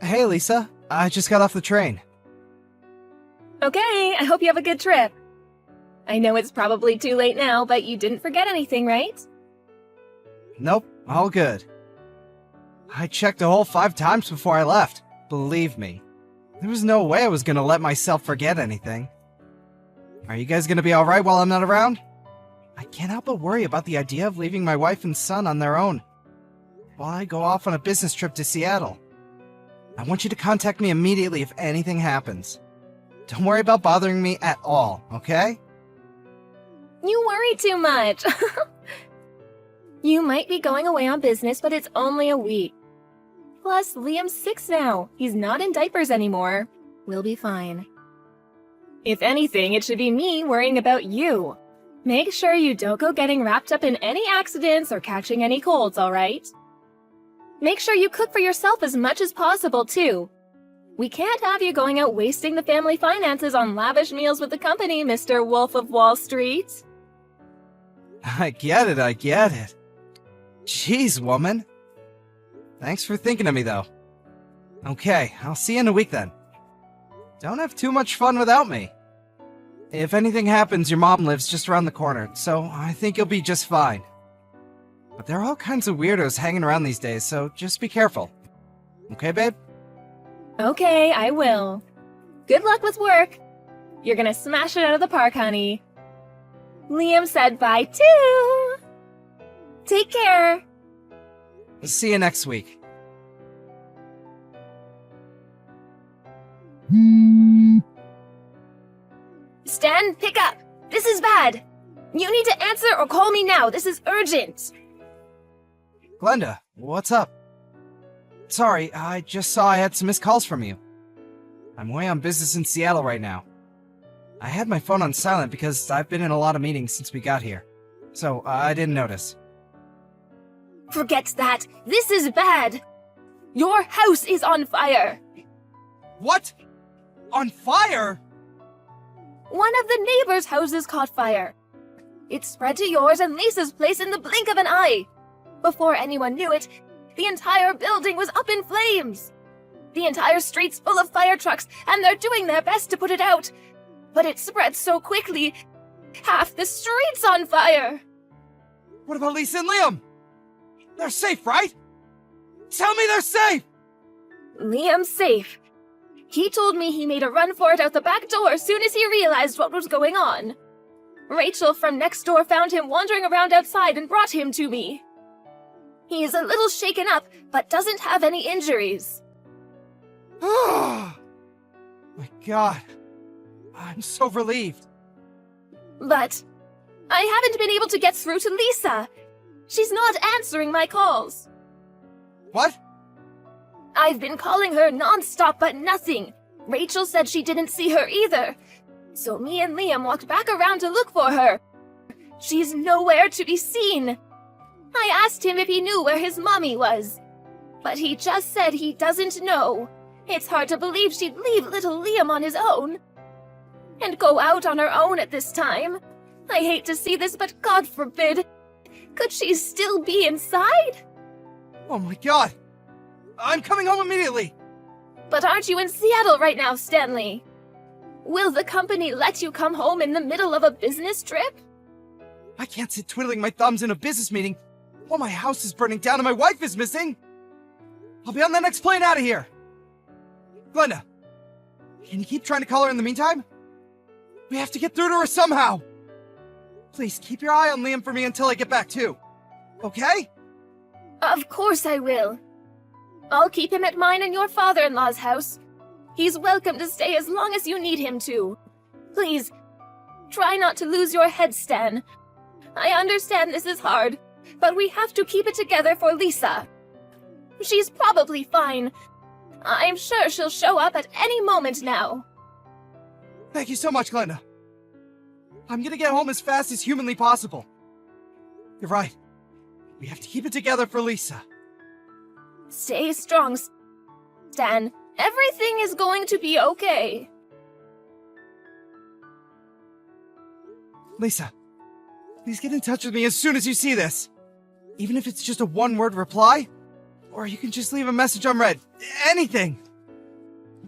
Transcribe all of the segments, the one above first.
Hey, Lisa. I just got off the train. Okay, I hope you have a good trip. I know it's probably too late now, but you didn't forget anything, right? Nope, all good. I checked the whole 5 times before I left. Believe me. There was no way I was gonna let myself forget anything. Are you guys gonna be alright while I'm not around? I can't help but worry about the idea of leaving my wife and son on their own while I go off on a business trip to Seattle. I want you to contact me immediately if anything happens. Don't worry about bothering me at all, okay? You worry too much. You might be going away on business, but it's only a week. Plus, Liam's 6 now. He's not in diapers anymore. We'll be fine. If anything, it should be me worrying about you. Make sure you don't go getting wrapped up in any accidents or catching any colds, alright? Make sure you cook for yourself as much as possible, too. We can't have you going out wasting the family finances on lavish meals with the company, Mr. Wolf of Wall Street. I get it. Jeez, woman. Thanks for thinking of me, though. Okay, I'll see you in a week then. Don't have too much fun without me. If anything happens, your mom lives just around the corner, so I think you'll be just fine. But there are all kinds of weirdos hanging around these days, so just be careful. Okay, babe? Okay, I will. Good luck with work. You're gonna smash it out of the park, honey. Liam said bye, too. Take care. See you next week. Stan, pick up. This is bad. You need to answer or call me now. This is urgent. Glenda, what's up? Sorry, I just saw I had some missed calls from you. I'm away on business in Seattle right now. I had my phone on silent because I've been in a lot of meetings since we got here, so I didn't notice. Forget that. This is bad. Your house is on fire. What? On fire? One of the neighbors' houses caught fire. It spread to yours and Lisa's place in the blink of an eye. Before anyone knew it, the entire building was up in flames. The entire street's full of fire trucks, and they're doing their best to put it out. But it spread so quickly, half the street's on fire. What about Lisa and Liam? They're safe, right? Tell me they're safe! Liam's safe. He told me he made a run for it out the back door as soon as he realized what was going on. Rachel from next door found him wandering around outside and brought him to me. He is a little shaken up, but doesn't have any injuries. Oh my god. I'm so relieved. But I haven't been able to get through to Lisa. She's not answering my calls. What? I've been calling her non-stop, but nothing. Rachel said she didn't see her either. So me and Liam walked back around to look for her. She's nowhere to be seen. I asked him if he knew where his mommy was, but he just said he doesn't know. It's hard to believe she'd leave little Liam on his own and go out on her own at this time. I hate to see this, but God forbid. Could she still be inside? Oh my god. I'm coming home immediately. But aren't you in Seattle right now, Stanley? Will the company let you come home in the middle of a business trip? I can't sit twiddling my thumbs in a business meeting while my house is burning down and my wife is missing. I'll be on the next plane out of here. Glenda, can you keep trying to call her in the meantime? We have to get through to her somehow. Please keep your eye on Liam for me until I get back too. Okay? Of course I will. I'll keep him at mine and your father-in-law's house. He's welcome to stay as long as you need him to. Please, try not to lose your head, Stan. I understand this is hard, but we have to keep it together for Lisa. She's probably fine. I'm sure she'll show up at any moment now. Thank you so much, Glenda. I'm gonna get home as fast as humanly possible. You're right. We have to keep it together for Lisa. Stay strong, Stan. Everything is going to be okay. Lisa, please get in touch with me as soon as you see this. Even if it's just a one-word reply, or you can just leave a message on red. Anything.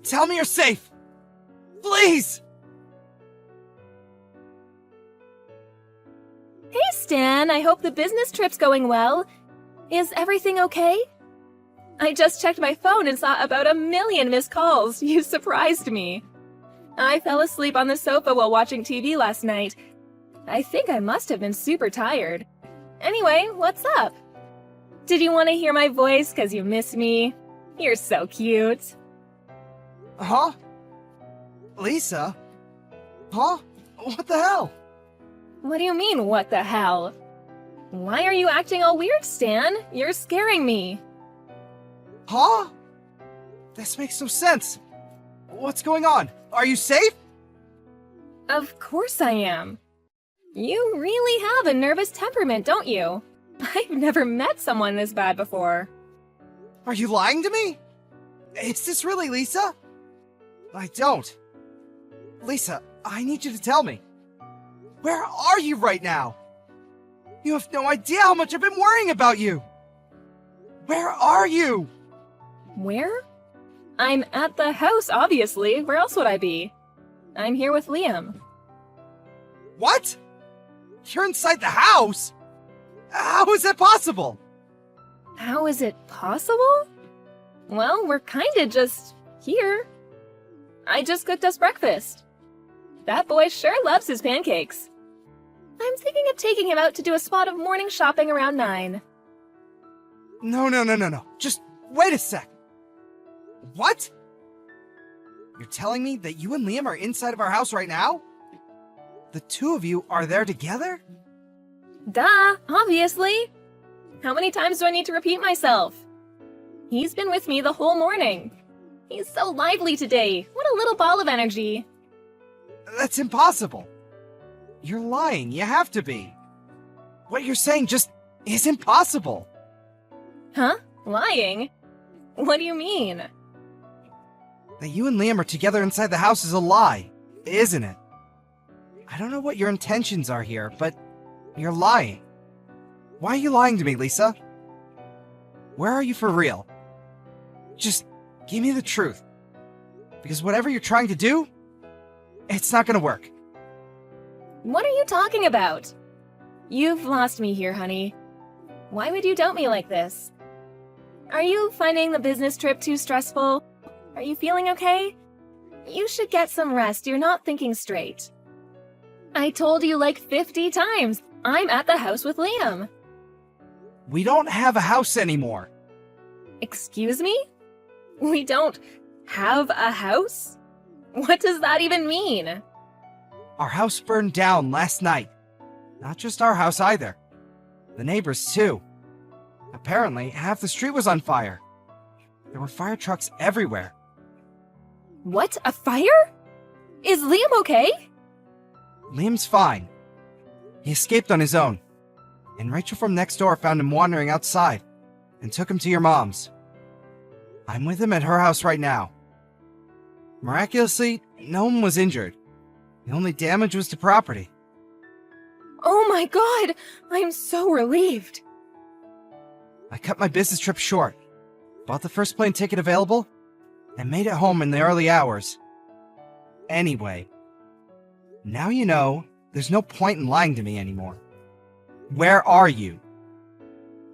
Tell me you're safe! Please! Hey, Stan, I hope the business trip's going well. Is everything okay? I just checked my phone and saw about 1 million missed calls. You surprised me. I fell asleep on the sofa while watching TV last night. I think I must have been super tired. Anyway, what's up? Did you want to hear my voice because you miss me? You're so cute. Huh? Lisa? Huh? What the hell? What do you mean, what the hell? Why are you acting all weird, Stan? You're scaring me. Huh? This makes no sense. What's going on? Are you safe? Of course I am. You really have a nervous temperament, don't you? I've never met someone this bad before. Are you lying to me? Is this really Lisa? I don't. Lisa, I need you to tell me. Where are you right now? You have no idea how much I've been worrying about you. Where are you? Where? I'm at the house, obviously. Where else would I be? I'm here with Liam. What? You're inside the house? How is that possible? How is it possible? Well, we're kinda just here. I just cooked us breakfast. That boy sure loves his pancakes. I'm thinking of taking him out to do a spot of morning shopping around 9. No. Just wait a sec. What? You're telling me that you and Liam are inside of our house right now? The two of you are there together? Duh, obviously. How many times do I need to repeat myself? He's been with me the whole morning. He's so lively today. What a little ball of energy. That's impossible. You're lying. You have to be. What you're saying just isn't possible. Huh? Lying? What do you mean? That you and Liam are together inside the house is a lie, isn't it? I don't know what your intentions are here, but you're lying. Why are you lying to me, Lisa? Where are you for real? Just give me the truth. Because whatever you're trying to do, it's not gonna work. What are you talking about? You've lost me here, honey. Why would you doubt me like this? Are you finding the business trip too stressful? Are you feeling okay? You should get some rest. You're not thinking straight. I told you like 50 times. I'm at the house with Liam. We don't have a house anymore. Excuse me? We don't have a house? What does that even mean? Our house burned down last night. Not just our house either. The neighbors too. Apparently, half the street was on fire. There were fire trucks everywhere. What? A fire? Is Liam okay? Liam's fine. He escaped on his own. And Rachel from next door found him wandering outside and took him to your mom's. I'm with him at her house right now. Miraculously, no one was injured. The only damage was to property. Oh my god! I'm so relieved. I cut my business trip short, bought the first plane ticket available, and made it home in the early hours. Anyway, now you know there's no point in lying to me anymore. Where are you?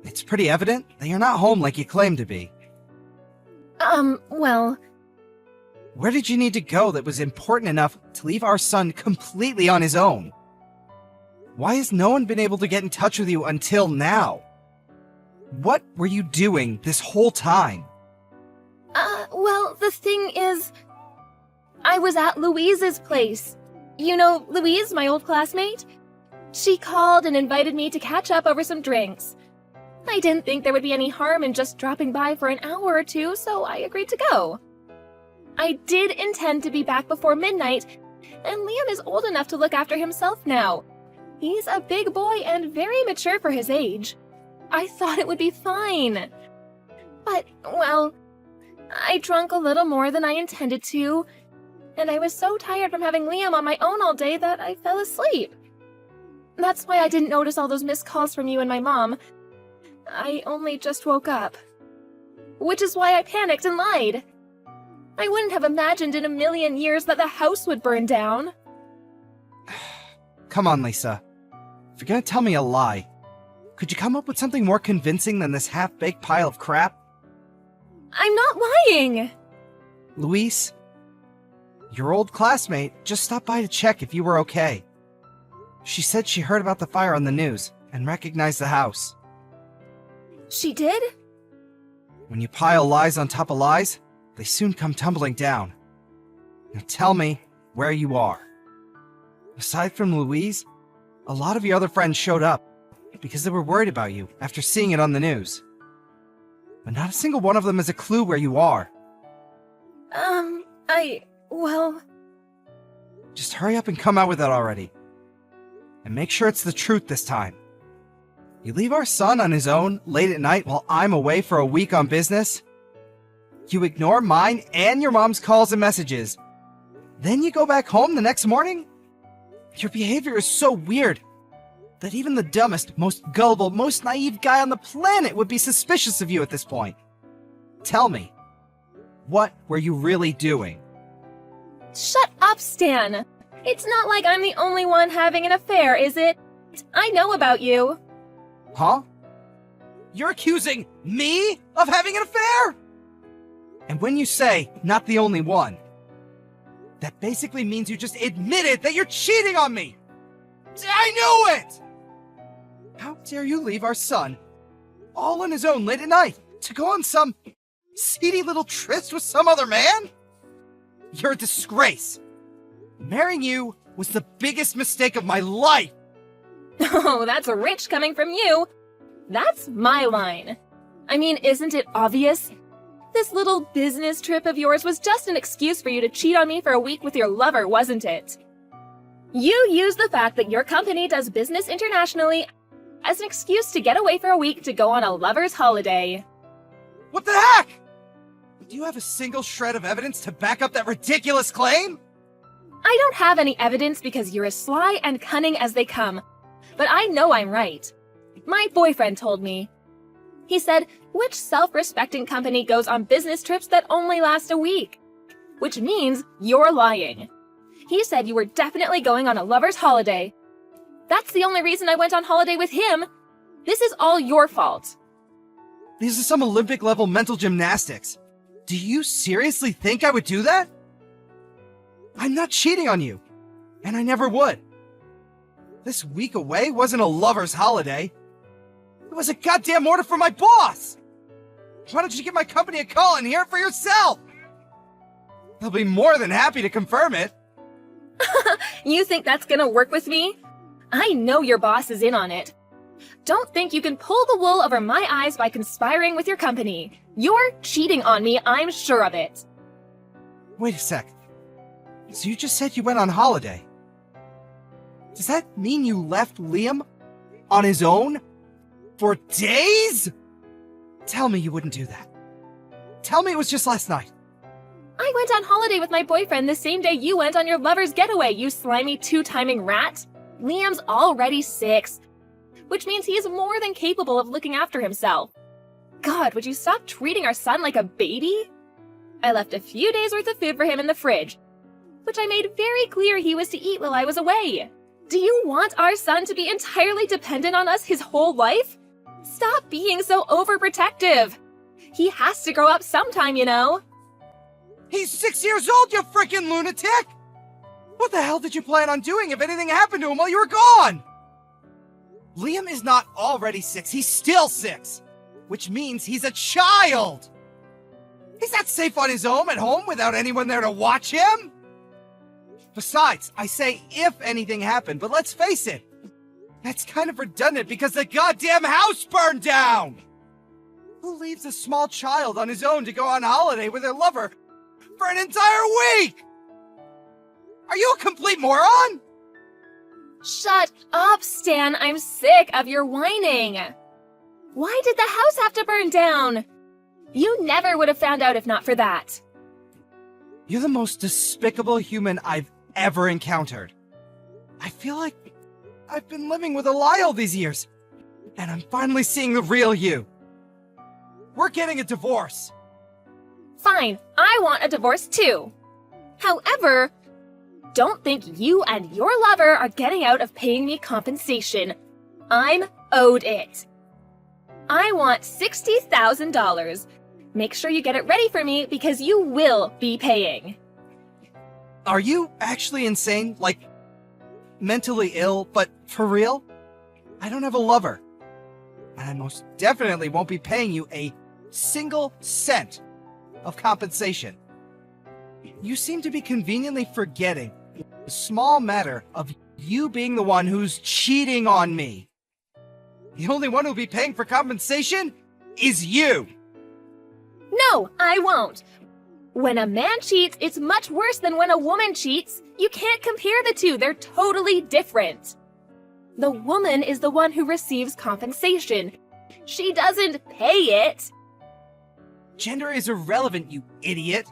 It's pretty evident that you're not home like you claim to be. Well... Where did you need to go that was important enough to leave our son completely on his own? Why has no one been able to get in touch with you until now? What were you doing this whole time? Well, the thing is... I was at Louise's place. You know Louise, my old classmate? She called and invited me to catch up over some drinks. I didn't think there would be any harm in just dropping by for an hour or two, so I agreed to go. I did intend to be back before midnight, and Liam is old enough to look after himself now. He's a big boy and very mature for his age. I thought it would be fine. But, well, I drank a little more than I intended to, and I was so tired from having Liam on my own all day that I fell asleep. That's why I didn't notice all those missed calls from you and my mom. I only just woke up. Which is why I panicked and lied. I wouldn't have imagined in a million years that the house would burn down. Come on, Lisa. If you're gonna tell me a lie, could you come up with something more convincing than this half-baked pile of crap? I'm not lying! Luis, your old classmate just stopped by to check if you were okay. She said she heard about the fire on the news and recognized the house. She did? When you pile lies on top of lies, they soon come tumbling down. Now tell me where you are. Aside from Louise, a lot of your other friends showed up because they were worried about you after seeing it on the news. But not a single one of them has a clue where you are. Well... Just hurry up and come out with it already. And make sure it's the truth this time. You leave our son on his own late at night while I'm away for a week on business? You ignore mine and your mom's calls and messages. Then you go back home the next morning? Your behavior is so weird that even the dumbest, most gullible, most naive guy on the planet would be suspicious of you at this point. Tell me, what were you really doing? Shut up, Stan! It's not like I'm the only one having an affair, is it? I know about you. Huh? You're accusing me of having an affair? And when you say, not the only one, that basically means you just admitted that you're cheating on me! I knew it! How dare you leave our son all on his own late at night to go on some seedy little tryst with some other man? You're a disgrace. Marrying you was the biggest mistake of my life. Oh, that's rich coming from you. That's my line. I mean, isn't it obvious? This little business trip of yours was just an excuse for you to cheat on me for a week with your lover, wasn't it? You used the fact that your company does business internationally as an excuse to get away for a week to go on a lover's holiday. What the heck? Do you have a single shred of evidence to back up that ridiculous claim? I don't have any evidence because you're as sly and cunning as they come, but I know I'm right. My boyfriend told me. He said, which self-respecting company goes on business trips that only last a week? Which means you're lying. He said you were definitely going on a lover's holiday. That's the only reason I went on holiday with him. This is all your fault. These are some Olympic-level mental gymnastics. Do you seriously think I would do that? I'm not cheating on you, and I never would. This week away wasn't a lover's holiday. It was a goddamn order from my boss! Why don't you give my company a call and hear it for yourself? They'll be more than happy to confirm it. You think that's gonna work with me? I know your boss is in on it. Don't think you can pull the wool over my eyes by conspiring with your company. You're cheating on me, I'm sure of it. Wait a sec. So you just said you went on holiday. Does that mean you left Liam on his own? For days? Tell me you wouldn't do that. Tell me it was just last night. I went on holiday with my boyfriend the same day you went on your lover's getaway, you slimy two-timing rat. Liam's already 6, which means he is more than capable of looking after himself. God, would you stop treating our son like a baby? I left a few days' worth of food for him in the fridge, which I made very clear he was to eat while I was away. Do you want our son to be entirely dependent on us his whole life? Stop being so overprotective. He has to grow up sometime, you know. He's 6 years old, you freaking lunatic! What the hell did you plan on doing if anything happened to him while you were gone? Liam is not already 6, he's still 6. Which means he's a child! He's not safe on his own at home without anyone there to watch him! Besides, I say if anything happened, but let's face it, that's kind of redundant because the goddamn house burned down! Who leaves a small child on his own to go on holiday with their lover for an entire week? Are you a complete moron? Shut up, Stan. I'm sick of your whining. Why did the house have to burn down? You never would have found out if not for that. You're the most despicable human I've ever encountered. I feel like I've been living with a lie all these years, and I'm finally seeing the real you. We're getting a divorce. Fine, I want a divorce too. However, don't think you and your lover are getting out of paying me compensation. I'm owed it. I want $60,000. Make sure you get it ready for me because you will be paying. Are you actually insane? Like, mentally ill, but for real? I don't have a lover. And I most definitely won't be paying you a single cent of compensation. You seem to be conveniently forgetting the small matter of you being the one who's cheating on me. The only one who'll be paying for compensation is you. No, I won't. When a man cheats, it's much worse than when a woman cheats. You can't compare the two. They're totally different. The woman is the one who receives compensation. She doesn't pay it. Gender is irrelevant, you idiot.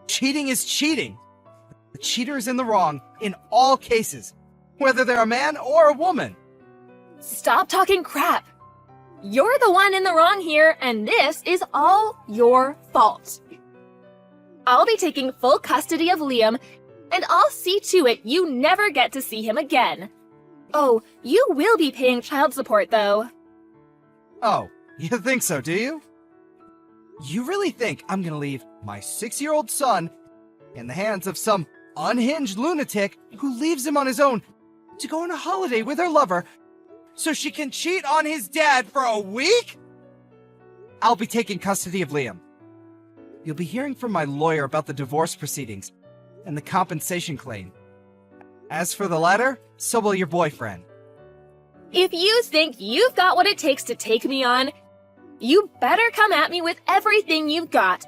Cheating is cheating. The cheater is in the wrong in all cases, whether they're a man or a woman. Stop talking crap. You're the one in the wrong here, and this is all your fault. I'll be taking full custody of Liam, and I'll see to it you never get to see him again. Oh, you will be paying child support, though. Oh, you think so, do you? You really think I'm gonna leave my 6-year-old son in the hands of some unhinged lunatic who leaves him on his own to go on a holiday with her lover so she can cheat on his dad for a week? I'll be taking custody of Liam. You'll be hearing from my lawyer about the divorce proceedings and the compensation claim. As for the latter, so will your boyfriend. If you think you've got what it takes to take me on, you better come at me with everything you've got,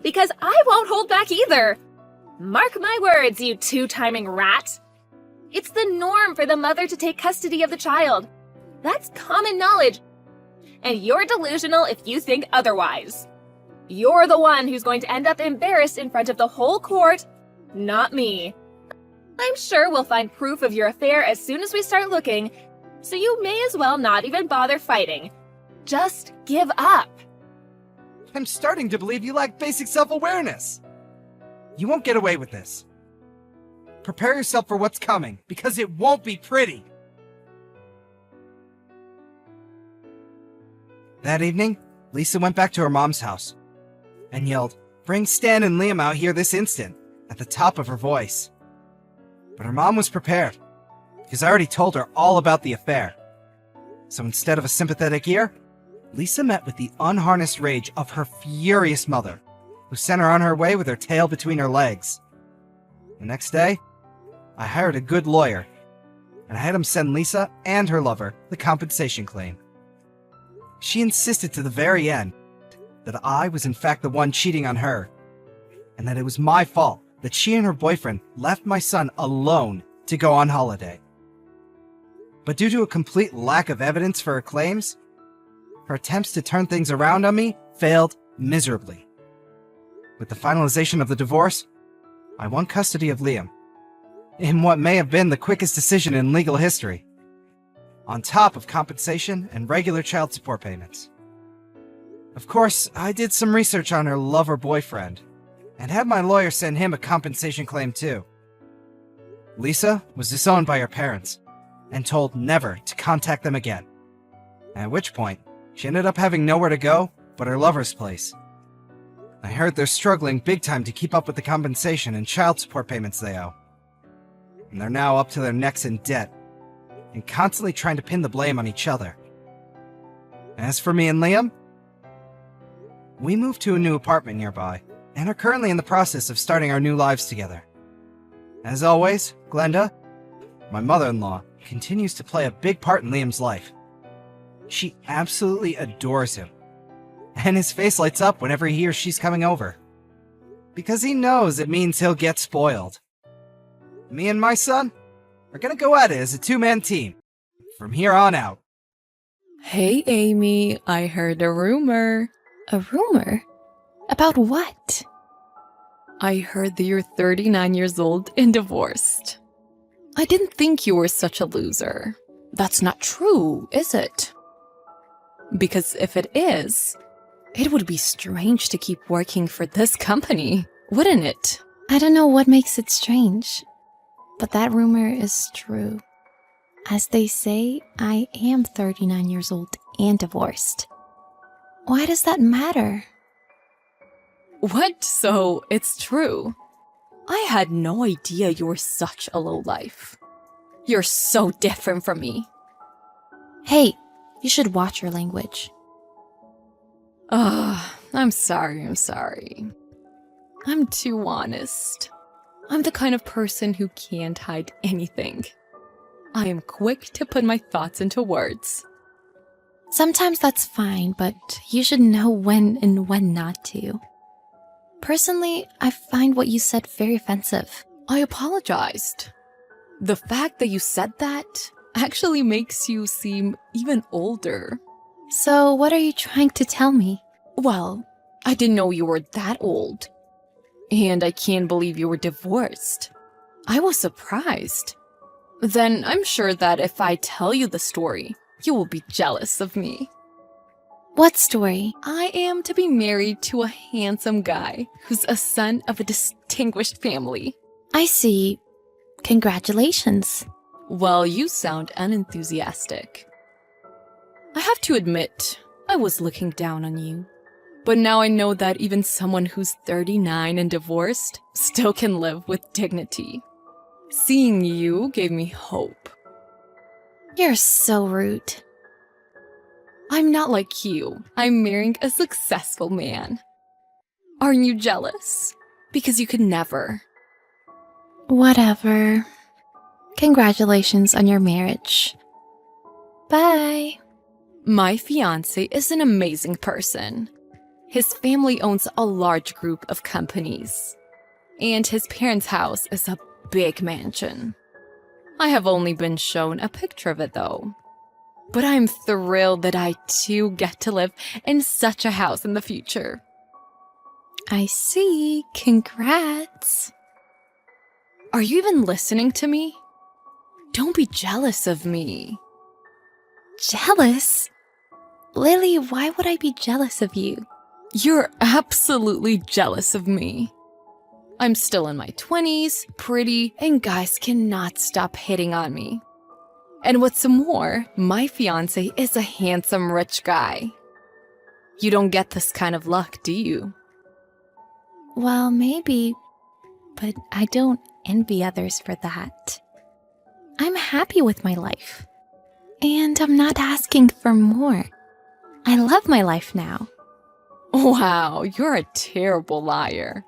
because I won't hold back either. Mark my words, you two-timing rat. It's the norm for the mother to take custody of the child. That's common knowledge. And you're delusional if you think otherwise. You're the one who's going to end up embarrassed in front of the whole court, not me. I'm sure we'll find proof of your affair as soon as we start looking, so you may as well not even bother fighting. Just give up. I'm starting to believe you lack basic self-awareness. You won't get away with this. Prepare yourself for what's coming, because it won't be pretty. That evening, Lisa went back to her mom's house and yelled, "Bring Stan and Liam out here this instant," at the top of her voice. But her mom was prepared, because I already told her all about the affair. So instead of a sympathetic ear, Lisa met with the unharnessed rage of her furious mother, who sent her on her way with her tail between her legs. The next day, I hired a good lawyer, and I had him send Lisa and her lover the compensation claim. She insisted to the very end that I was in fact the one cheating on her, and that it was my fault that she and her boyfriend left my son alone to go on holiday. But due to a complete lack of evidence for her claims, her attempts to turn things around on me failed miserably. With the finalization of the divorce, I won custody of Liam, in what may have been the quickest decision in legal history, on top of compensation and regular child support payments. Of course, I did some research on her lover boyfriend, and had my lawyer send him a compensation claim too. Lisa was disowned by her parents, and told never to contact them again, at which point she ended up having nowhere to go but her lover's place. I heard they're struggling big time to keep up with the compensation and child support payments they owe, and they're now up to their necks in debt, and constantly trying to pin the blame on each other. As for me and Liam, we moved to a new apartment nearby, and are currently in the process of starting our new lives together. As always, Glenda, my mother-in-law, continues to play a big part in Liam's life. She absolutely adores him, and his face lights up whenever he hears she's coming over, because he knows it means he'll get spoiled. Me and my son are gonna go at it as a two-man team from here on out. Hey, Amy, I heard a rumor. A rumor? About what? I heard that you're 39 years old and divorced. I didn't think you were such a loser. That's not true, is it? Because if it is, It would be strange to keep working for this company, wouldn't it? I don't know what makes it strange, but that rumor is true. As they say, I am 39 years old and divorced. Why does that matter? What? So it's true? I had no idea you were such a lowlife. You're so different from me. Hey, you should watch your language. I'm sorry. I'm too honest. I'm the kind of person who can't hide anything. I am quick to put my thoughts into words. Sometimes that's fine, but you should know when and when not to. Personally, I find what you said very offensive. I apologized. The fact that you said that actually makes you seem even older. So, what are you trying to tell me? Well, I didn't know you were that old. And I can't believe you were divorced. I was surprised. Then I'm sure that if I tell you the story, you will be jealous of me. What story? I am to be married to a handsome guy who's a son of a distinguished family. I see. Congratulations. Well, you sound unenthusiastic. I have to admit, I was looking down on you. But now I know that even someone who's 39 and divorced still can live with dignity. Seeing you gave me hope. You're so rude. I'm not like you. I'm marrying a successful man. Aren't you jealous? Because you could never. Whatever. Congratulations on your marriage. Bye. My fiancé is an amazing person. His family owns a large group of companies. And his parents' house is a big mansion. I have only been shown a picture of it though. But I'm thrilled that I too get to live in such a house in the future. I see. Congrats. Are you even listening to me? Don't be jealous of me. Jealous? Lily, why would I be jealous of you? You're absolutely jealous of me. I'm still in my 20s, pretty, and guys cannot stop hitting on me. And what's more, my fiancé is a handsome, rich guy. You don't get this kind of luck, do you? Well, maybe, but I don't envy others for that. I'm happy with my life. And I'm not asking for more. I love my life now. Wow, you're a terrible liar.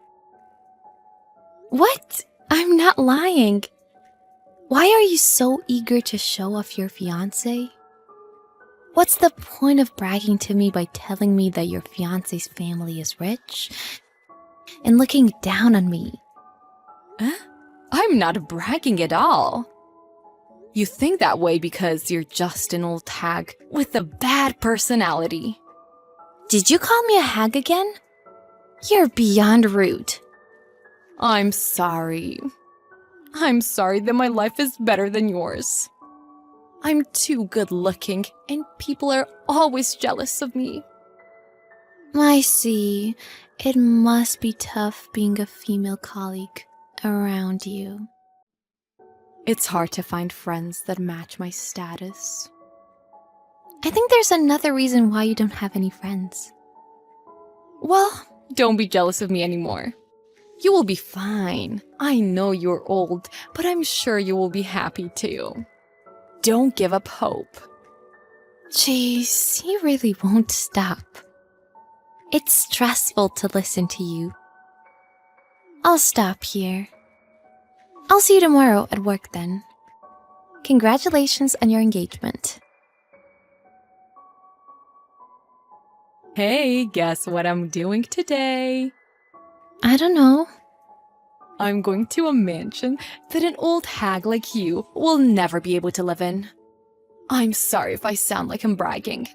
What? I'm not lying. Why are you so eager to show off your fiancé? What's the point of bragging to me by telling me that your fiancé's family is rich and looking down on me? I'm not bragging at all. You think that way because you're just an old hag with a bad personality. Did you call me a hag again? You're beyond rude. I'm sorry. I'm sorry that my life is better than yours. I'm too good looking and people are always jealous of me. I see. It must be tough being a female colleague around you. It's hard to find friends that match my status. I think there's another reason why you don't have any friends. Well, don't be jealous of me anymore. You will be fine. I know you're old, but I'm sure you will be happy too. Don't give up hope. Jeez, you really won't stop. It's stressful to listen to you. I'll stop here. I'll see you tomorrow at work then. Congratulations on your engagement. Hey, guess what I'm doing today? I don't know. I'm going to a mansion that an old hag like you will never be able to live in. I'm sorry if I sound like I'm bragging,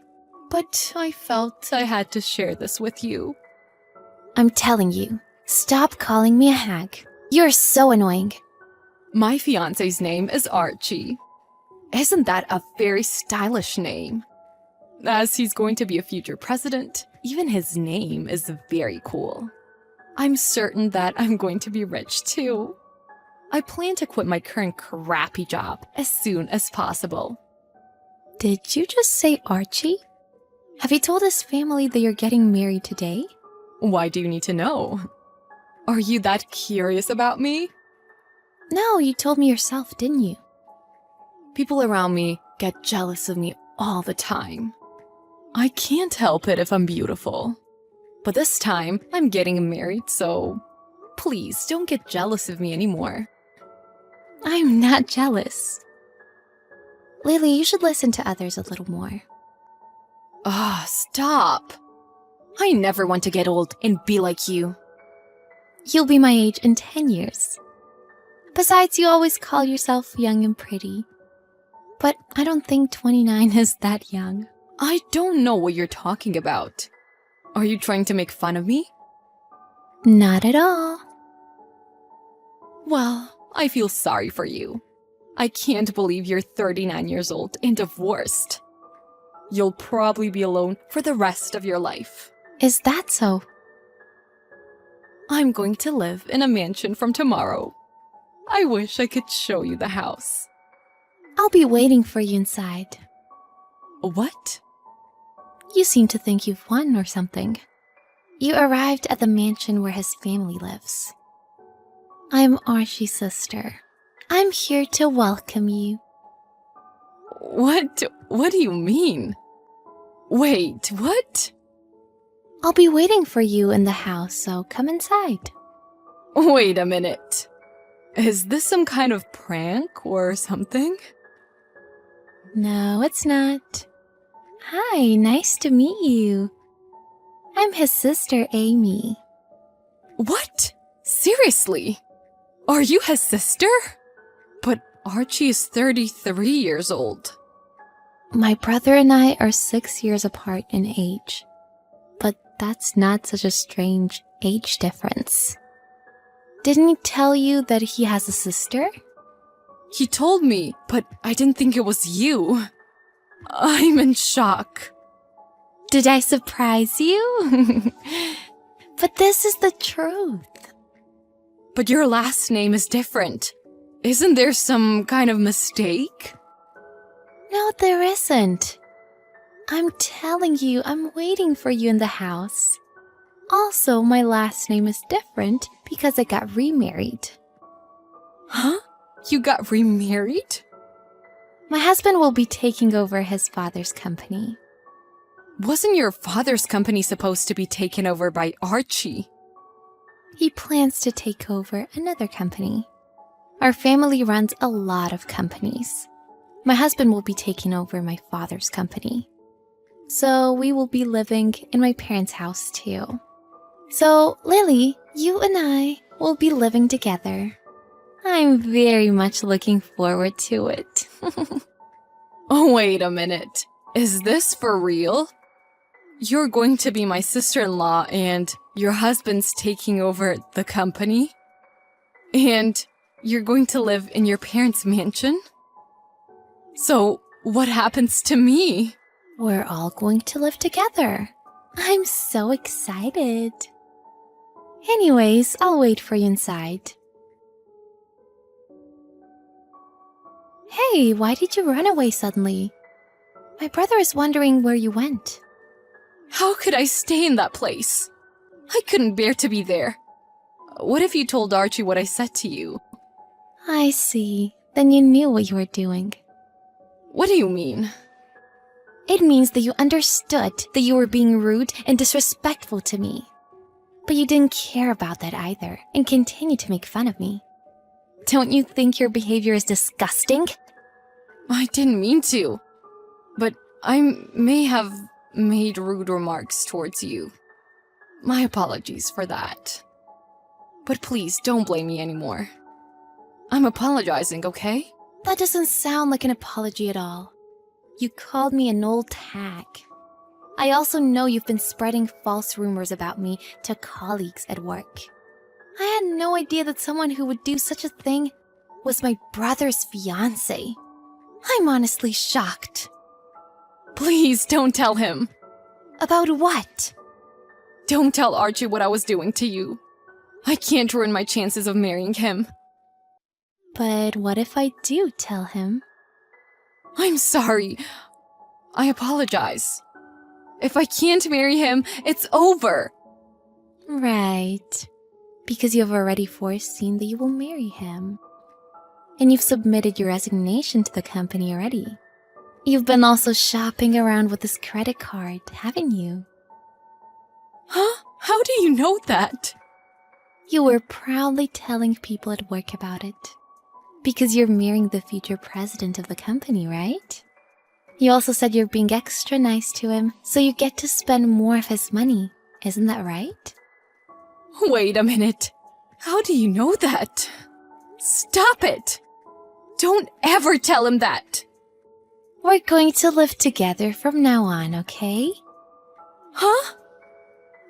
but I felt I had to share this with you. I'm telling you, stop calling me a hag. You're so annoying. My fiancé's name is Archie. Isn't that a very stylish name? As he's going to be a future president, even his name is very cool. I'm certain that I'm going to be rich too. I plan to quit my current crappy job as soon as possible. Did you just say Archie? Have you told his family that you're getting married today? Why do you need to know? Are you that curious about me? No, you told me yourself, didn't you? People around me get jealous of me all the time. I can't help it if I'm beautiful. But this time, I'm getting married, so please don't get jealous of me anymore. I'm not jealous. Lily, you should listen to others a little more. Ah, stop. I never want to get old and be like you. You'll be my age in 10 years. Besides, you always call yourself young and pretty. But I don't think 29 is that young. I don't know what you're talking about. Are you trying to make fun of me? Not at all. Well, I feel sorry for you. I can't believe you're 39 years old and divorced. You'll probably be alone for the rest of your life. Is that so? I'm going to live in a mansion from tomorrow. I wish I could show you the house. I'll be waiting for you inside. What? You seem to think you've won or something. You arrived at the mansion where his family lives. I'm Archie's sister. I'm here to welcome you. What do you mean? Wait, what? I'll be waiting for you in the house, so come inside. Wait a minute. Is this some kind of prank or something? No, it's not. Hi, nice to meet you. I'm his sister, Amy. What? Seriously? Are you his sister? But Archie is 33 years old. My brother and I are 6 years apart in age. But that's not such a strange age difference. Didn't he tell you that he has a sister? He told me, but I didn't think it was you. I'm in shock. Did I surprise you? But this is the truth. But your last name is different. Isn't there some kind of mistake? No, there isn't. I'm telling you, I'm waiting for you in the house. Also, my last name is different because I got remarried. Huh? You got remarried? My husband will be taking over his father's company. Wasn't your father's company supposed to be taken over by Archie? He plans to take over another company. Our family runs a lot of companies. My husband will be taking over my father's company. So we will be living in my parents' house too. So, Lily, you and I will be living together. I'm very much looking forward to it. Oh, wait a minute. Is this for real? You're going to be my sister-in-law and your husband's taking over the company? And you're going to live in your parents' mansion? So, what happens to me? We're all going to live together. I'm so excited. Anyways, I'll wait for you inside. Hey, why did you run away suddenly? My brother is wondering where you went. How could I stay in that place? I couldn't bear to be there. What if you told Archie what I said to you? I see. Then you knew what you were doing. What do you mean? It means that you understood that you were being rude and disrespectful to me. But you didn't care about that either and continued to make fun of me. Don't you think your behavior is disgusting? I didn't mean to. But I may have made rude remarks towards you. My apologies for that. But please don't blame me anymore. I'm apologizing, okay? That doesn't sound like an apology at all. You called me an old hack. I also know you've been spreading false rumors about me to colleagues at work. I had no idea that someone who would do such a thing was my brother's fiancé. I'm honestly shocked. Please don't tell him. About what? Don't tell Archie what I was doing to you. I can't ruin my chances of marrying him. But what if I do tell him? I'm sorry. I apologize. If I can't marry him, it's over. Right. Because you've already foreseen that you will marry him. And you've submitted your resignation to the company already. You've been also shopping around with this credit card, haven't you? Huh? How do you know that? You were proudly telling people at work about it. Because you're marrying the future president of the company, right? You also said you're being extra nice to him, so you get to spend more of his money. Isn't that right? Wait a minute. How do you know that? Stop it! Don't ever tell him that! We're going to live together from now on, okay? Huh?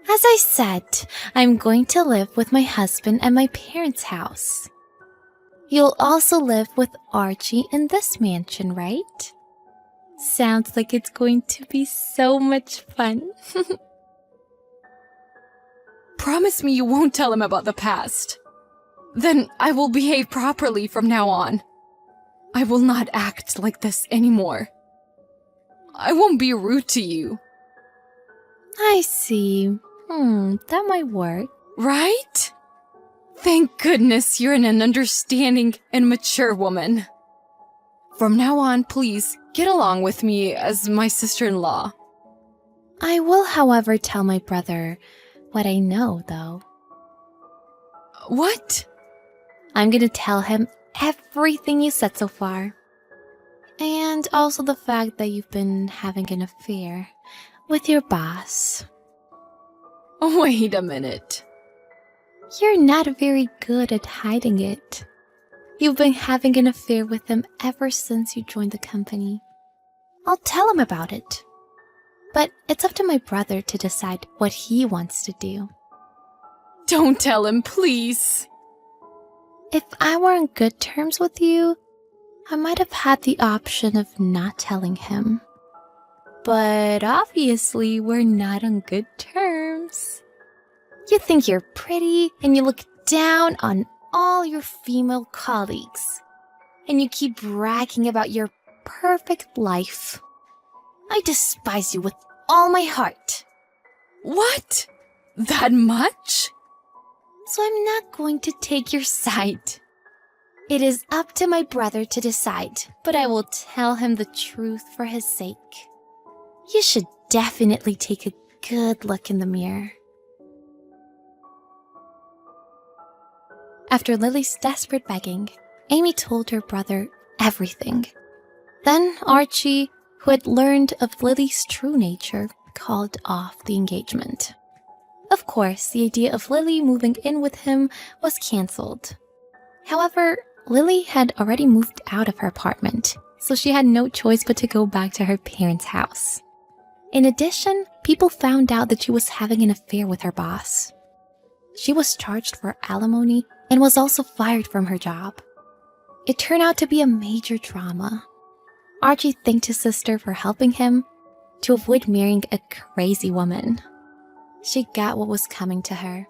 As I said, I'm going to live with my husband at my parents' house. You'll also live with Archie in this mansion, right? Sounds like it's going to be so much fun. Promise me you won't tell him about the past. Then I will behave properly from now on. I will not act like this anymore. I won't be rude to you. I see. That might work. Right? Thank goodness you're an understanding and mature woman. From now on, please, get along with me as my sister-in-law. I will, however, tell my brother what I know, though. What? I'm gonna tell him everything you said so far. And also the fact that you've been having an affair with your boss. Wait a minute. You're not very good at hiding it. You've been having an affair with him ever since you joined the company. I'll tell him about it. But it's up to my brother to decide what he wants to do. Don't tell him, please. If I were on good terms with you, I might have had the option of not telling him. But obviously, we're not on good terms. You think you're pretty, and you look down on all your female colleagues. And you keep bragging about your perfect life. I despise you with all my heart. What? That much? So I'm not going to take your side. It is up to my brother to decide, but I will tell him the truth for his sake. You should definitely take a good look in the mirror. After Lily's desperate begging, Amy told her brother everything. Then Archie, who had learned of Lily's true nature, called off the engagement. Of course, the idea of Lily moving in with him was cancelled. However, Lily had already moved out of her apartment, so she had no choice but to go back to her parents' house. In addition, people found out that she was having an affair with her boss. She was charged for alimony and was also fired from her job. It turned out to be a major drama. Archie thanked his sister for helping him to avoid marrying a crazy woman. She got what was coming to her.